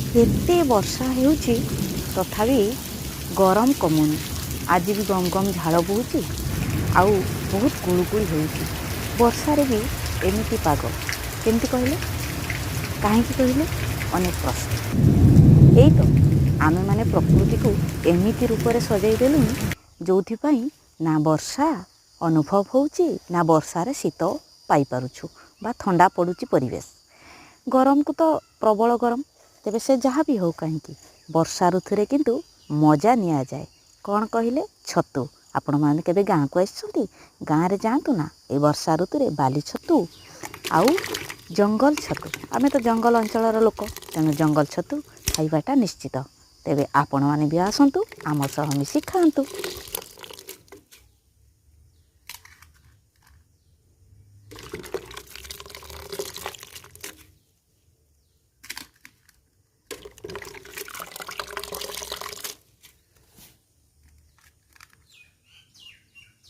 एते वर्षा हेउची तथापि गरम कमुनी। आज भी गम गम झाड़ बोची आउ बहुत गुड़गुड़ होउची। वर्षारे भी एमिति पाग केमती कहले कहीं कहले अनेक प्रश्न। यही तो आमे माने प्रकृति को एमिति रूप से सजाई देलु जो ना वर्षा अनुभव होउची ना वर्षारे शीत पाई पारुछु बा ठंडा पड़ुची परिवेश। गरम को तो प्रबल गरम तेबे से जहाँ भी हो कहीं वर्षा ऋतु किंतु मजा निया जाए। कौन कहले छतु आपण मैंने केबे गाँ को आसछंती गाँ रे जातु ना ए वर्षा ऋतु रे बाली छतु आउ जंगल छतु। आमे तो जंगल अंचल लोक तेणु जंगल छतु खाइबाटा निश्चित। तेबे आपण मैंने भी आसतु आम सह मिसी खातु।